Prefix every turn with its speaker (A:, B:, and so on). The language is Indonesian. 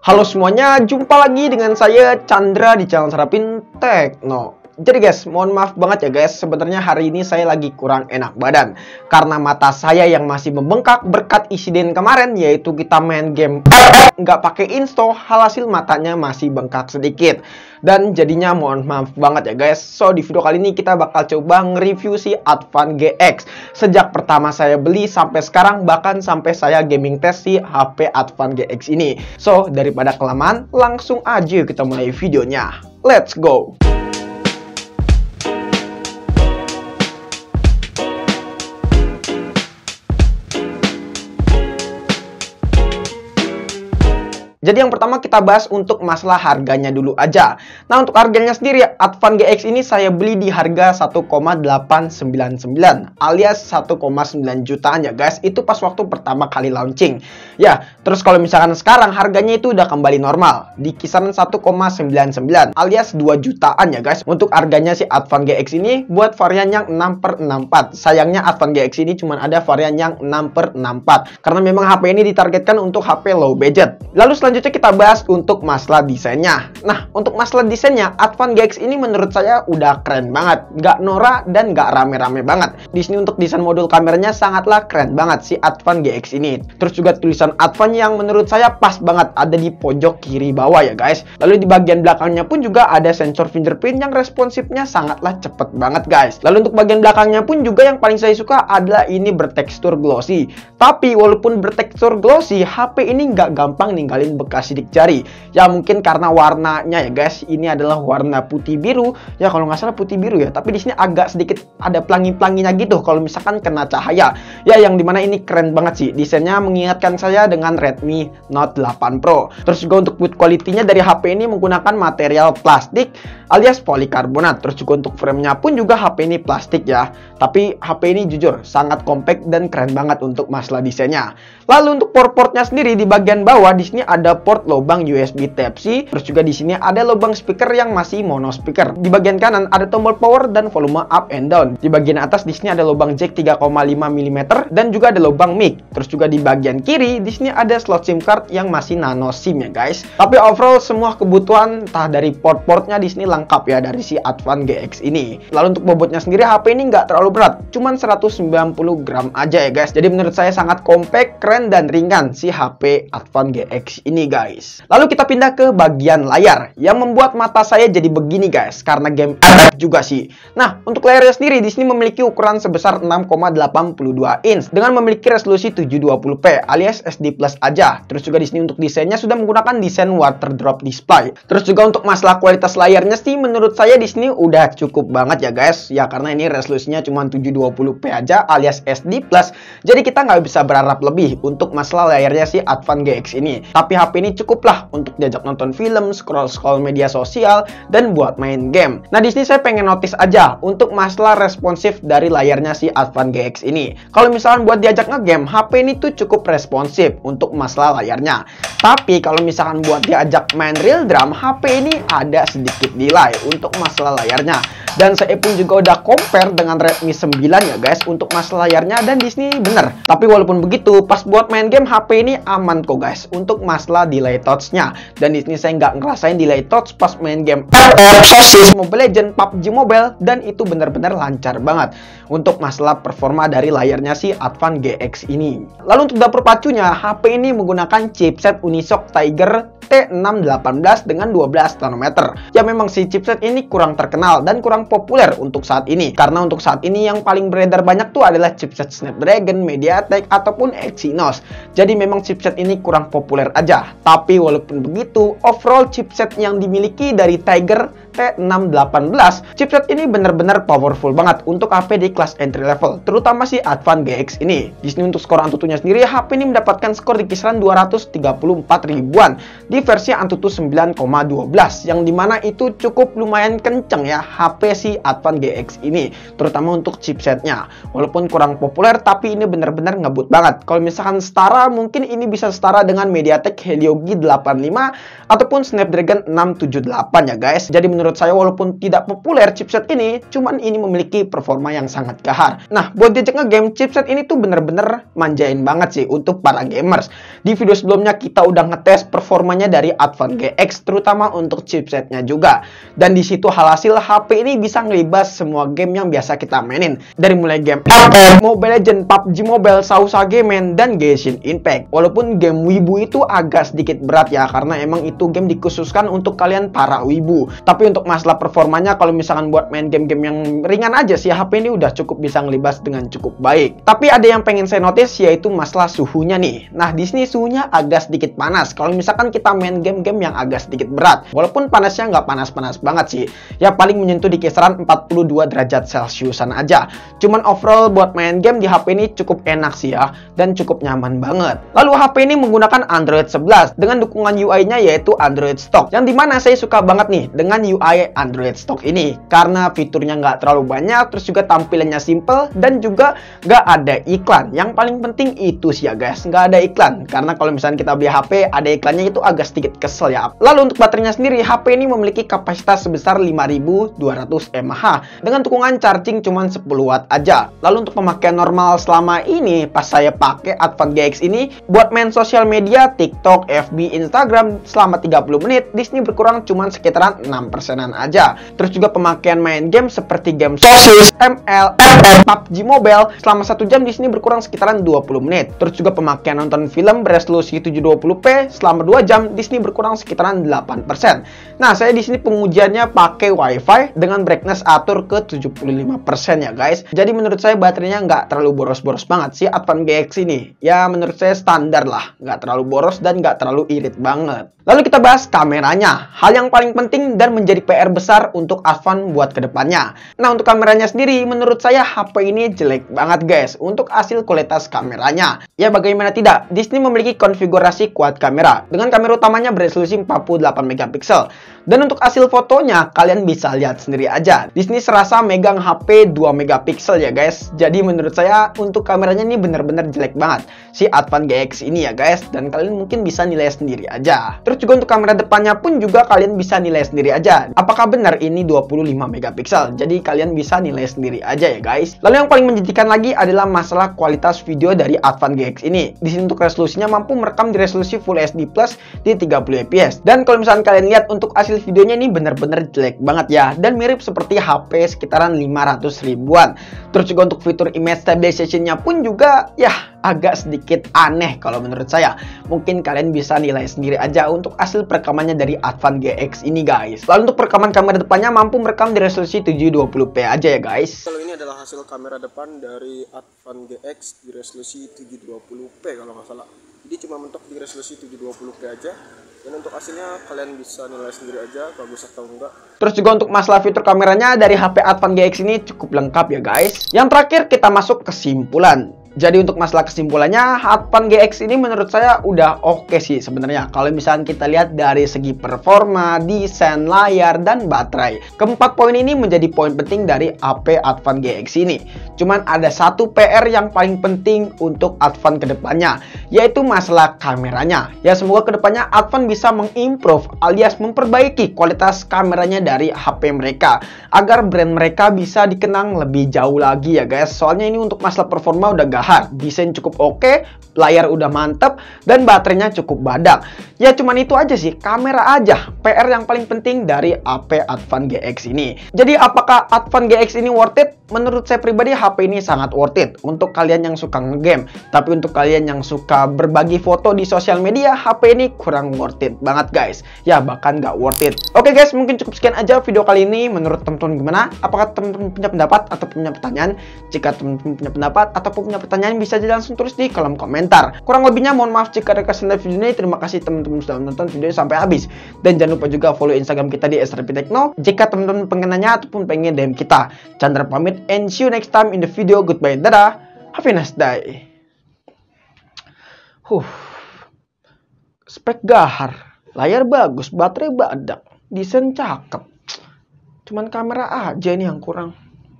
A: Halo semuanya, jumpa lagi dengan saya Chandra di channel Serapin Tekno. Jadi guys, mohon maaf banget ya guys, sebenarnya hari ini saya lagi kurang enak badan karena mata saya yang masih membengkak berkat insiden kemarin, yaitu kita main game nggak pakai install, hasil matanya masih bengkak sedikit. Dan jadinya mohon maaf banget ya guys. So di video kali ini kita bakal coba nge-review si Advan GX. Sejak pertama saya beli sampai sekarang, bahkan sampai saya gaming test si HP Advan GX ini. So daripada kelamaan, langsung aja kita mulai videonya. Let's go! Jadi yang pertama kita bahas untuk masalah harganya dulu aja. Nah untuk harganya sendiri, Advan GX ini saya beli di harga 1,899 alias 1,9 jutaan ya guys. Itu pas waktu pertama kali launching. Ya, terus kalau misalkan sekarang harganya itu udah kembali normal di kisaran 1,99 alias 2 jutaan ya guys. Untuk harganya si Advan GX ini buat varian yang 6x64. Sayangnya Advan GX ini cuma ada varian yang 6x64 karena memang HP ini ditargetkan untuk HP low budget. Lalu selanjutnya kita bahas untuk masalah desainnya. Nah, untuk masalah desainnya, Advan GX ini menurut saya udah keren banget. Nggak norak dan nggak rame-rame banget. Di sini untuk desain modul kameranya sangatlah keren banget si Advan GX ini. Terus juga tulisan Advan yang menurut saya pas banget ada di pojok kiri bawah ya guys. Lalu di bagian belakangnya pun juga ada sensor fingerprint yang responsifnya sangatlah cepet banget guys. Lalu untuk bagian belakangnya pun juga yang paling saya suka adalah ini bertekstur glossy. Tapi walaupun bertekstur glossy, HP ini nggak gampang ninggalin bekas sidik jari. Ya mungkin karena warnanya ya guys, ini adalah warna putih biru. Ya kalau nggak salah putih biru ya, tapi di sini agak sedikit ada pelangi-pelanginya gitu kalau misalkan kena cahaya. Ya yang dimana ini keren banget sih. Desainnya mengingatkan saya dengan Redmi Note 8 Pro. Terus juga untuk build quality-nya dari HP ini menggunakan material plastik alias polikarbonat. Terus juga untuk frame-nya pun juga HP ini plastik ya. Tapi HP ini jujur sangat compact dan keren banget untuk masalah desainnya. Lalu untuk port-portnya sendiri di bagian bawah di sini ada port lubang USB Type-C. Terus juga di sini ada lubang speaker yang masih mono speaker. Di bagian kanan ada tombol power dan volume up and down. Di bagian atas di sini ada lubang jack 3,5 mm dan juga ada lubang mic. Terus juga di bagian kiri di sini ada slot SIM card yang masih nano SIM ya guys. Tapi overall semua kebutuhan entah dari port-portnya di sini lengkap ya dari si Advan GX ini. Lalu untuk bobotnya sendiri HP ini nggak terlalu berat, cuman 190 gram aja ya guys. Jadi menurut saya sangat compact, keren dan ringan si HP Advan GX ini guys. Lalu kita pindah ke bagian layar yang membuat mata saya jadi begini guys karena game juga sih. Nah, untuk layarnya sendiri di sini memiliki ukuran sebesar 6,82 inch dengan memiliki resolusi 720p alias SD Plus aja. Terus juga di sini untuk desainnya sudah menggunakan desain water drop display. Terus juga untuk masalah kualitas layarnya sih menurut saya di sini udah cukup banget ya guys. Ya karena ini resolusinya cuma 720p aja alias SD Plus. Jadi kita nggak bisa berharap lebih untuk masalah layarnya si Advan GX ini. Tapi HP ini cukup lah untuk diajak nonton film, scroll media sosial, dan buat main game. Nah di sini saya pengen notice aja untuk masalah responsif dari layarnya si Advan GX ini. Kalau misalkan buat diajak ngegame, HP ini tuh cukup responsif untuk masalah layarnya. Tapi kalau misalkan buat diajak main real drum, HP ini ada sedikit delay untuk masalah layarnya. Dan saya pun juga udah compare dengan Redmi 9 ya guys untuk masalah layarnya, dan di sini bener. Tapi walaupun begitu, pas buat main game HP ini aman kok guys untuk masalah delay touch-nya. Dan di sini saya nggak ngerasain delay touch pas main game Mobile Legends, PUBG Mobile, dan itu bener-bener lancar banget untuk masalah performa dari layarnya si Advan GX ini. Lalu untuk dapur pacunya, HP ini menggunakan chipset Unisoc Tiger T618 dengan 12 nanometer. Ya memang si chipset ini kurang terkenal dan kurang populer untuk saat ini. Karena untuk saat ini yang paling beredar banyak tuh adalah chipset Snapdragon, MediaTek, ataupun Exynos. Jadi memang chipset ini kurang populer aja. Tapi walaupun begitu, overall chipset yang dimiliki dari Tiger T618, chipset ini benar-benar powerful banget untuk HP di kelas entry level, terutama si Advan GX ini. Di sini untuk skor Antutunya sendiri, HP ini mendapatkan skor di kisaran 234 ribuan di versi Antutu 9,12, yang dimana itu cukup lumayan kenceng ya HP si Advan GX ini, terutama untuk chipsetnya. Walaupun kurang populer, tapi ini benar-benar ngebut banget. Kalau misalkan setara, mungkin ini bisa setara dengan MediaTek Helio G85 ataupun Snapdragon 678 ya guys. Jadi menurut saya walaupun tidak populer chipset ini, cuman ini memiliki performa yang sangat gahar. Nah, buat diajak ngegame, chipset ini tuh bener-bener manjain banget sih untuk para gamers. Di video sebelumnya kita udah ngetes performanya dari Advan GX, terutama untuk chipsetnya juga. Dan di situ hasil HP ini bisa ngelibas semua game yang biasa kita mainin. Dari mulai game ML, Mobile Legends, PUBG Mobile, Sausa Game, dan Genshin Impact. Walaupun game Wibu itu agak sedikit berat ya, karena emang itu game dikhususkan untuk kalian para Wibu. Tapi untuk masalah performanya, kalau misalkan buat main game-game yang ringan aja sih, HP ini udah cukup bisa ngelibas dengan cukup baik. Tapi ada yang pengen saya notice, yaitu masalah suhunya nih. Nah, di sini suhunya agak sedikit panas. Kalau misalkan kita main game-game yang agak sedikit berat, walaupun panasnya nggak panas-panas banget sih, ya paling menyentuh di kisaran 42 derajat Celciusan aja. Cuman overall buat main game di HP ini cukup enak sih ya, dan cukup nyaman banget. Lalu HP ini menggunakan Android 11 dengan dukungan UI-nya yaitu Android Stock, yang dimana saya suka banget nih dengan UI Android Stock ini, karena fiturnya nggak terlalu banyak, terus juga tampilannya simple, dan juga nggak ada iklan. Yang paling penting itu sih ya guys, nggak ada iklan, karena kalau misalnya kita beli HP ada iklannya itu agak sedikit kesel ya. Lalu untuk baterainya sendiri, HP ini memiliki kapasitas sebesar 5200 mAh dengan dukungan charging cuma 10 watt aja. Lalu untuk pemakaian normal selama ini pas saya pakai Advan GX ini buat main sosial media TikTok, FB, Instagram selama 30 menit, di sini berkurang cuma sekitaran 6%-an aja. Terus juga pemakaian main game seperti game Sosis, ML, PUBG Mobile selama 1 jam di sini berkurang sekitaran 20 menit. Terus juga pemakaian nonton film beresolusi 720p selama 2 jam di sini berkurang sekitaran 8%. Nah, saya di sini pengujiannya pakai WiFi dengan brightness atur ke 75% ya guys. Jadi menurut saya baterainya nggak terlalu boros-boros banget sih Advan GX ini. Ya menurut saya standar lah, nggak terlalu boros dan nggak terlalu irit banget. Lalu kita bahas kameranya, hal yang paling penting dan menjadi PR besar untuk Advan buat kedepannya. Nah, untuk kameranya sendiri, menurut saya HP ini jelek banget guys untuk hasil kualitas kameranya. Ya bagaimana tidak, di sini memiliki konfigurasi quad kamera dengan kamera utamanya beresolusi 48 megapiksel. Dan untuk hasil fotonya, kalian bisa lihat sendiri aja. Di sini serasa megang HP 2 megapiksel ya guys. Jadi menurut saya untuk kameranya ini bener-bener jelek banget si Advan GX ini ya guys. Dan kalian mungkin bisa nilai sendiri aja. Terus juga untuk kamera depannya pun juga kalian bisa nilai sendiri aja. Apakah benar ini 25 megapiksel? Jadi kalian bisa nilai sendiri aja ya guys. Lalu yang paling menjadikan lagi adalah masalah kualitas video dari Advan GX ini. Di sini untuk resolusinya mampu merekam di resolusi Full HD Plus di 30 fps. Dan kalau misalnya kalian lihat untuk hasil videonya ini benar-benar jelek banget ya, dan mirip seperti HP sekitaran 500 ribuan. Terus juga untuk fitur image stabilization-nya pun juga ya agak sedikit aneh kalau menurut saya. Mungkin kalian bisa nilai sendiri aja untuk hasil perekamannya dari Advan GX ini guys. Lalu untuk perekaman kamera depannya mampu merekam di resolusi 720p aja ya guys.
B: Kalau ini adalah hasil kamera depan dari Advan GX di resolusi 720p kalau nggak salah. Jadi cuma mentok di resolusi 720p aja. Dan untuk hasilnya kalian bisa nilai sendiri aja bagus atau enggak.
A: Terus juga untuk masalah fitur kameranya dari HP Advan GX ini cukup lengkap ya guys. Yang terakhir kita masuk kesimpulan. Jadi untuk masalah kesimpulannya, Advan GX ini menurut saya udah oke sih sebenarnya. Kalau misalnya kita lihat dari segi performa, desain, layar, dan baterai. Keempat poin ini menjadi poin penting dari HP Advan GX ini. Cuman ada satu PR yang paling penting untuk Advan kedepannya, yaitu masalah kameranya. Ya semoga kedepannya Advan bisa mengimprove alias memperbaiki kualitas kameranya dari HP mereka, agar brand mereka bisa dikenang lebih jauh lagi ya guys. Soalnya ini untuk masalah performa udah gahar, desain cukup oke, layar udah mantep, dan baterainya cukup badak. Ya cuman itu aja sih, kamera aja PR yang paling penting dari HP Advan GX ini. Jadi apakah Advan GX ini worth it? Menurut saya pribadi HP ini sangat worth it untuk kalian yang suka ngegame. Tapi untuk kalian yang suka berbagi foto di sosial media, HP ini kurang worth it banget guys. Ya bahkan nggak worth it. Oke guys, mungkin cukup sekian aja video kali ini. Menurut teman-teman gimana? Apakah teman-teman punya pendapat atau punya pertanyaan? Jika teman-teman punya pendapat atau punya pertanyaan, bisa aja langsung tulis di kolom komentar. Kurang lebihnya mohon maaf jika ada kesalahan video ini. Terima kasih teman-teman sudah menonton videonya sampai habis. Dan jangan lupa juga follow Instagram kita di @srptekno jika teman-teman pengen nanya ataupun pengen DM kita. Chandra pamit and see you next time in the video. Goodbye, dadah. Have a nice day. Spek gahar, layar bagus, baterai badak, desain cakep. Cuman kamera aja nih yang kurang.